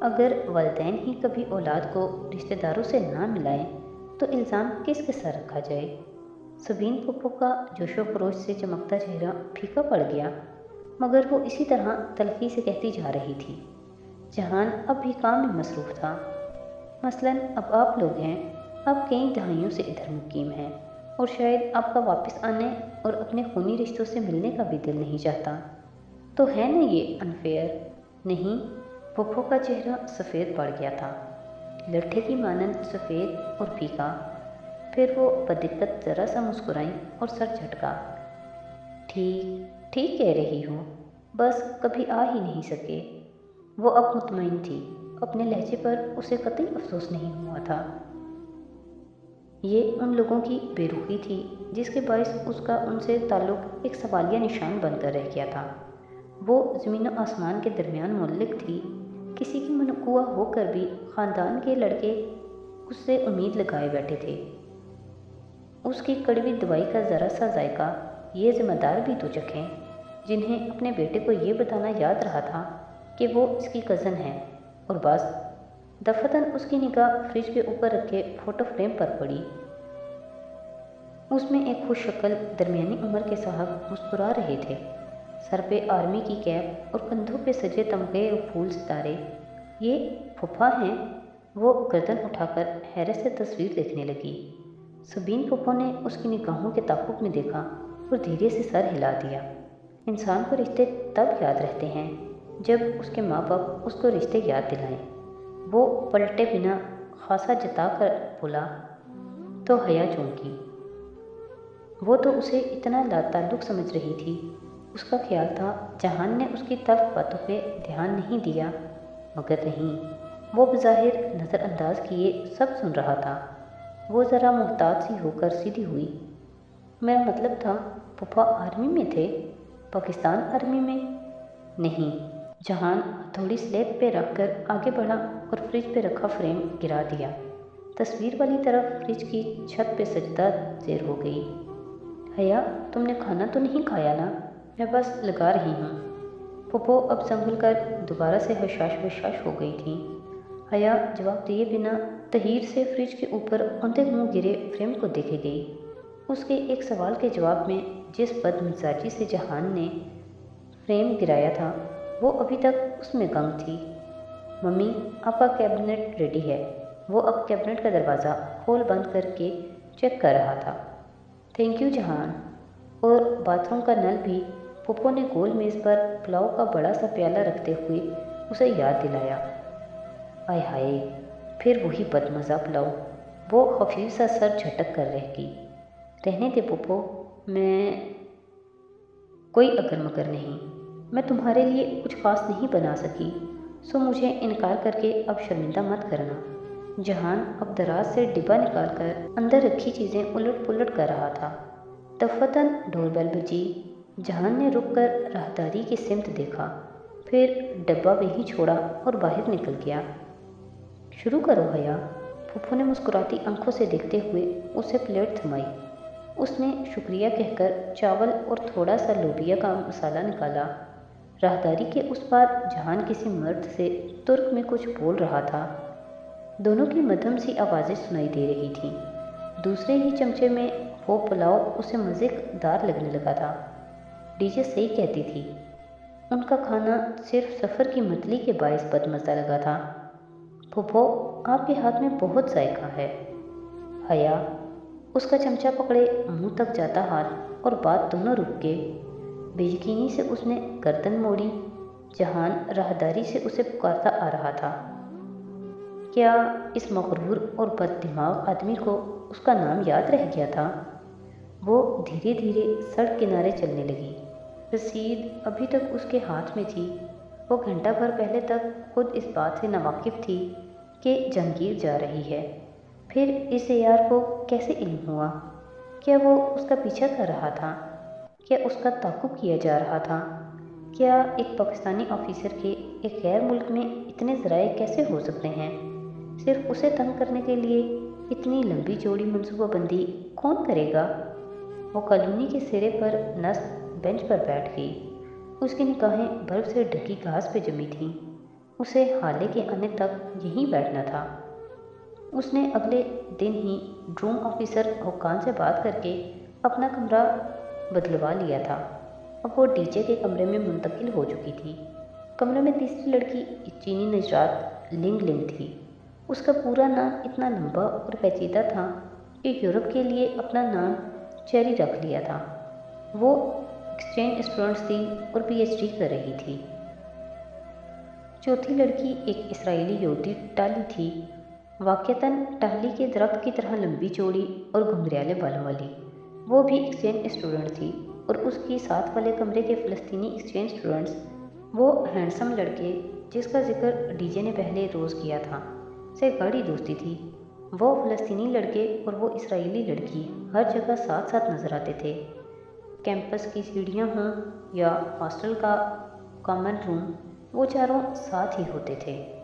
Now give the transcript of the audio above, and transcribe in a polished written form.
اگر والدین ہی کبھی اولاد کو رشتہ داروں سے نہ ملائیں تو الزام کس کے سر رکھا جائے؟ سبین پھپھو کا جوش و خروش سے چمکتا چہرہ پھیکا پڑ گیا، مگر وہ اسی طرح تلخی سے کہتی جا رہی تھی۔ جہان اب بھی کام میں مصروف تھا۔ مثلاً اب آپ لوگ ہیں، آپ کئی دہائیوں سے ادھر مقیم ہیں، اور شاید آپ کا واپس آنے اور اپنے خونی رشتوں سے ملنے کا بھی دل نہیں چاہتا۔ تو ہے نا یہ انفیئر؟ نہیں، پھپھو کا چہرہ سفید پڑ گیا تھا، لٹھے کی مانند سفید اور پھیکا۔ پھر وہ بدقت ذرا سا مسکرائیں اور سر جھٹکا۔ ٹھیک ٹھیک کہہ رہی ہو، بس کبھی آ ہی نہیں سکے۔ وہ اب مطمئن تھی، اپنے لہجے پر اسے قطعی افسوس نہیں ہوا تھا۔ یہ ان لوگوں کی بے رخی تھی جس کے باعث اس کا ان سے تعلق ایک سوالیہ نشان بن کر رہ گیا تھا۔ وہ زمین و آسمان کے درمیان معلق تھی، کسی کی منقوہ ہو کر بھی خاندان کے لڑکے اس سے امید لگائے بیٹھے تھے۔ اس کی کڑوی دوائی کا ذرا سا ذائقہ یہ ذمہ دار بھی تو چکھیں، جنہیں اپنے بیٹے کو یہ بتانا یاد رہا تھا کہ وہ اس کی کزن ہے، اور بس۔ دفتن اس کی نگاہ فریج کے اوپر رکھے فوٹو فریم پر پڑی۔ اس میں ایک خوش شکل درمیانی عمر کے صاحب مسکرا رہے تھے، سر پہ آرمی کی کیپ اور کندھوں پہ سجے تمغے اور پھول ستارے۔ یہ پھوپھا ہیں؟ وہ گردن اٹھا کر حیرت سے تصویر دیکھنے لگی۔ سبین پھوپھو نے اس کی نگاہوں کے تعاقب میں دیکھا اور دھیرے سے سر ہلا دیا۔ انسان کو رشتے تب یاد رہتے ہیں جب اس کے ماں باپ اس کو رشتے یاد دلائیں۔ وہ پلٹے بنا خاصا جتا کر بولا تو حیا چونکی۔ وہ تو اسے اتنا لا تعلق سمجھ رہی تھی، اس کا خیال تھا جہان نے اس کی تلخ باتوں پہ دھیان نہیں دیا، مگر نہیں، وہ بظاہر نظر انداز کیے سب سن رہا تھا۔ وہ ذرا محتاط سی ہو کر سیدھی ہوئی۔ میرا مطلب تھا پھوپھا آرمی میں تھے؟ پاکستان آرمی میں؟ نہیں۔ جہان ہتھوڑی سلیب پہ رکھ کر آگے بڑھا اور فریج پہ رکھا فریم گرا دیا۔ تصویر والی طرف فریج کی چھت پہ سجدہ زیر ہو گئی۔ حیا، تم نے کھانا تو نہیں کھایا نا؟ میں بس لگا رہی ہوں۔ پھوپھو اب سنبھل کر دوبارہ سے حشاش بشاش ہو گئی تھی۔ حیا جواب دیے بنا تحیر سے فریج کے اوپر اوندے منہ گرے فریم کو دیکھے گئی۔ اس کے ایک سوال کے جواب میں جس بد مزاجی سے جہان نے فریم گرایا تھا وہ ابھی تک اس میں گنگ تھی۔ ممی، آپ کا کیبنٹ ریڈی ہے۔ وہ اب کیبنٹ کا دروازہ کھول بند کر کے چیک کر رہا تھا۔ تھینک یو جہان۔ اور باتھ روم کا نل بھی؟ پھوپھو نے گول میز پر پلاؤ کا بڑا سا پیالہ رکھتے ہوئے اسے یاد دلایا۔ آئے ہائے، پھر وہی بدمزہ پلاؤ۔ وہ خفیف سا سر جھٹک کر رہ گئی۔ رہنے دے پھوپھو، میں کوئی اگر مگر نہیں، میں تمہارے لیے کچھ خاص نہیں بنا سکی، سو مجھے انکار کر کے اب شرمندہ مت کرنا۔ جہان اب دراز سے ڈبہ نکال کر اندر رکھی چیزیں الٹ پلٹ کر رہا تھا۔ دفتن ڈور بیل بجی۔ جہان نے رک کر راہداری کی سمت دیکھا، پھر ڈبہ وہیں چھوڑا اور باہر نکل گیا۔ شروع کرو حیا، پھوپھو نے مسکراتی آنکھوں سے دیکھتے ہوئے اسے پلیٹ تھمائی۔ اس نے شکریہ کہہ کر چاول اور تھوڑا سا لوبیا کا مسالہ نکالا۔ راہداری کے اس پار جہان کسی مرد سے ترک میں کچھ بول رہا تھا۔ دونوں کی مدھم سی آوازیں سنائی دے رہی تھیں۔ دوسرے ہی چمچے میں وہ پلاؤ اسے مزے دار لگنے لگا تھا۔ ڈی جے صحیح کہتی تھی، ان کا کھانا صرف سفر کی متلی کے باعث بدمزہ لگا تھا۔ پھوپھو، آپ کے ہاتھ میں بہت ذائقہ ہے۔ حیا، اس کا چمچہ پکڑے منہ تک جاتا ہاتھ اور بات دونوں رک گئے۔ بے یقینی سے اس نے گردن موڑی۔ جہان راہداری سے اسے پکارتا آ رہا تھا۔ کیا اس مغرور اور بد دماغ آدمی کو اس کا نام یاد رہ گیا تھا؟ وہ دھیرے دھیرے سڑک کنارے چلنے لگی۔ رسید ابھی تک اس کے ہاتھ میں تھی۔ وہ گھنٹہ بھر پہلے تک خود اس بات سے ناواقف تھی کہ جہانگیر جا رہی ہے، پھر اس عیار کو کیسے علم ہوا؟ کیا وہ اس کا پیچھا کر رہا تھا؟ کیا اس کا تعاقب کیا جا رہا تھا؟ کیا ایک پاکستانی آفیسر کے ایک غیر ملک میں اتنے ذرائع کیسے ہو سکتے ہیں؟ صرف اسے تنگ کرنے کے لیے اتنی لمبی چوڑی منصوبہ بندی کون کرے گا؟ وہ کالونی کے سرے پر نصب بینچ پر بیٹھ گئی۔ اس کی نگاہیں برف سے ڈھکی گھاس پہ جمی تھیں۔ اسے حالے کے آنے تک یہیں بیٹھنا تھا۔ اس نے اگلے دن ہی روم آفیسر حکام سے بات کر کے اپنا کمرہ بدلوا لیا تھا۔ اب وہ ڈی جے کے کمرے میں منتقل ہو چکی تھی۔ کمرے میں تیسری لڑکی چینی نژاد لنگ لنگ تھی۔ اس کا پورا نام اتنا لمبا اور پیچیدہ تھا کہ یورپ کے لیے اپنا نام چیری رکھ لیا تھا۔ وہ ایکسچینج اسٹوڈنٹ تھی اور پی ایچ ڈی کر رہی تھی۔ چوتھی لڑکی ایک اسرائیلی یہودی ٹالی تھی، واقعتاً ٹہلی کے درخت کی طرح لمبی چوڑی اور گھنگریالے بالوں والی۔ وہ بھی ایکسچینج اسٹوڈنٹ تھی اور اس کی ساتھ والے کمرے کے فلسطینی ایکسچینج اسٹوڈنٹس، وہ ہینڈسم لڑکے جس کا ذکر ڈی جے نے پہلے روز کیا تھا، سے گاڑی دوستی تھی۔ وہ فلسطینی لڑکے اور وہ اسرائیلی لڑکی ہر جگہ ساتھ ساتھ نظر آتے تھے۔ کیمپس کی سیڑھیاں ہوں یا ہاسٹل کا کامن روم، وہ چاروں ساتھ ہی ہوتے تھے۔